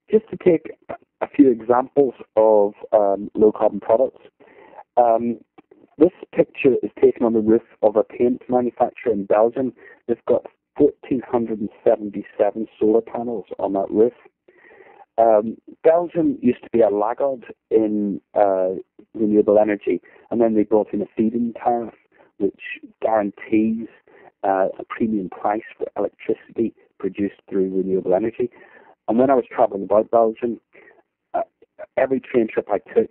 Just to take a few examples of low-carbon products. This picture is taken on the roof of a paint manufacturer in Belgium. They've got 1,477 solar panels on that roof. Belgium used to be a laggard in renewable energy, and then they brought in a feed-in tariff, which guarantees a premium price for electricity produced through renewable energy. And when I was traveling about Belgium, every train trip I took,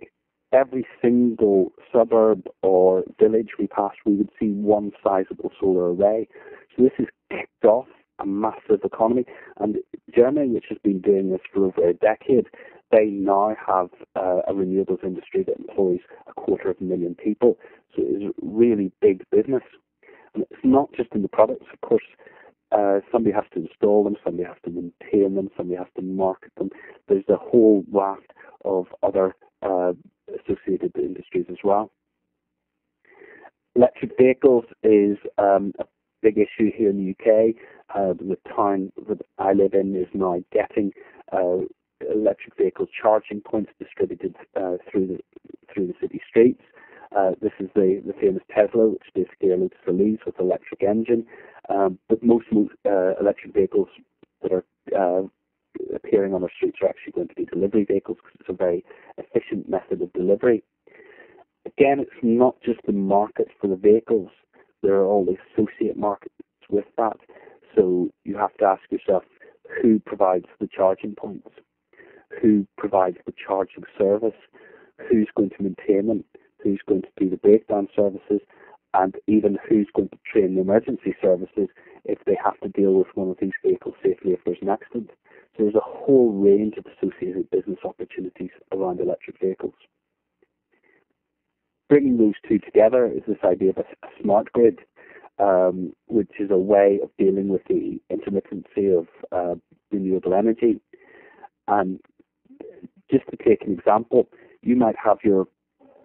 every single suburb or village we passed, we would see one sizable solar array. So this has kicked off a massive economy. And Germany, which has been doing this for over a decade, they now have a renewables industry that employs 250,000 people. So it is really big business. And it's not just in the products, of course. Somebody has to install them, somebody has to maintain them, somebody has to market them. There's a whole raft of other associated industries as well. Electric vehicles is a big issue here in the UK. The town that I live in is now getting electric vehicle charging points distributed through the city streets. This is the famous Tesla, which basically are Solis with electric engine. But most electric vehicles that are appearing on our streets are actually going to be delivery vehicles because it's a very efficient method of delivery. Again, it's not just the market for the vehicles. There are all the associate markets with that. So you have to ask yourself, who provides the charging points? Who provides the charging service? Who's going to maintain them? Who's going to do the breakdown services? And even who's going to train the emergency services if they have to deal with one of these vehicles safely if there's an accident. So there's a whole range of associated business opportunities around electric vehicles. Bringing those two together is this idea of a smart grid, which is a way of dealing with the intermittency of renewable energy. And just to take an example, you might have your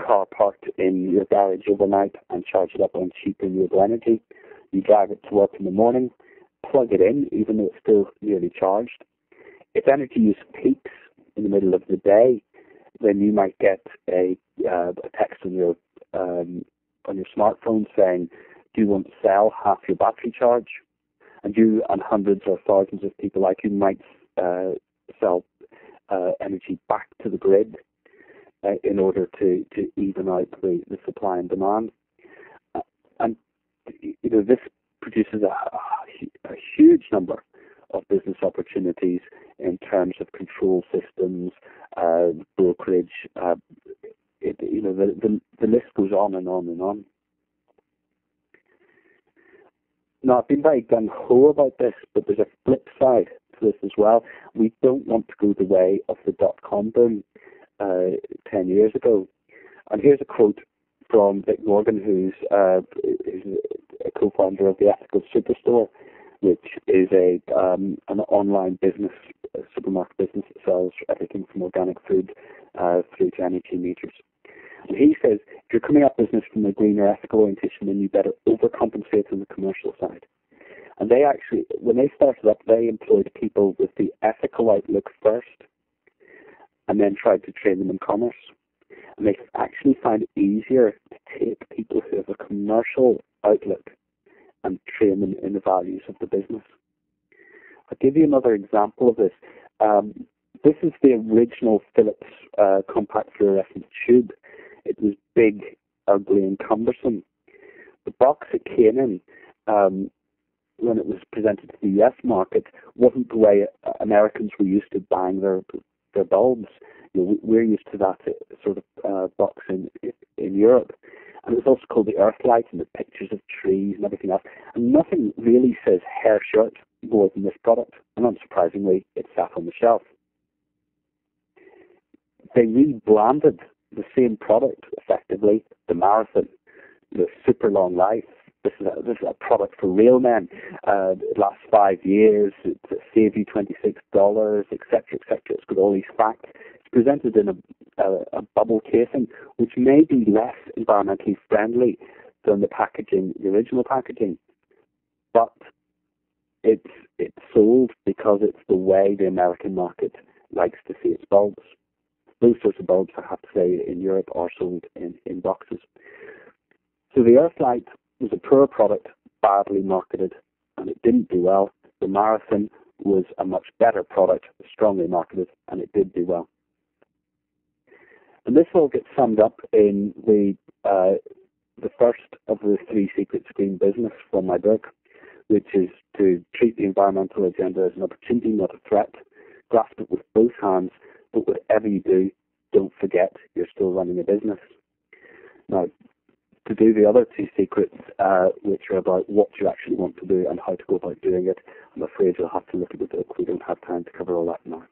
car parked in your garage overnight and charge it up on cheap renewable energy. You drive it to work in the morning, plug it in, even though it's still nearly charged. If energy use peaks in the middle of the day, then you might get a text on your smartphone saying, "Do you want to sell half your battery charge?" And you and hundreds or thousands of people like you might sell energy back to the grid in order to even out the supply and demand. And this produces a huge number of business opportunities in terms of control systems, brokerage. The list goes on and on and on. Now, I've been very gung-ho about this, but there's a flip side to this as well. We don't want to go the way of the dot-com boom 10 years ago. And here's a quote from Vic Morgan, who's a co-founder of the Ethical Superstore, which is an online business, a supermarket business that sells everything from organic food through to energy meters. And he says, if you're coming at business from a green or ethical orientation, then you better overcompensate on the commercial side. And they actually, when they started up, they employed people with the ethical outlook first, and then tried to train them in commerce. And they actually find it easier to take people who have a commercial outlook and train them in the values of the business. I'll give you another example of this. This is the original Philips compact fluorescent tube. It was big, ugly, and cumbersome. The box it came in, when it was presented to the US market, wasn't the way Americans were used to buying their bulbs. We're used to that sort of box in Europe. And it's also called the Earthlight, and the pictures of trees and everything else. And nothing really says hair shirt more than this product. And unsurprisingly, it sat on the shelf. They rebranded the same product, effectively, the Marathon, the super long life. This is a product for real men. It lasts 5 years. It saves you $26, etc., etc. It's got all these facts. It's presented in a bubble casing, which may be less environmentally friendly than the packaging, the original packaging, but it's sold because it's the way the American market likes to see its bulbs. Those sorts of bulbs, I have to say, in Europe are sold in boxes. So the Earthlight was a poor product, badly marketed, and it didn't do well. The Marathon was a much better product, strongly marketed, and it did do well. And this all gets summed up in the first of the 3 secrets of green business from my book, which is to treat the environmental agenda as an opportunity, not a threat. Grasp it with both hands, but whatever you do, don't forget you're still running a business. Now, to do the other 2 secrets, which are about what you actually want to do and how to go about doing it, I'm afraid you'll have to look at the book. We don't have time to cover all that now.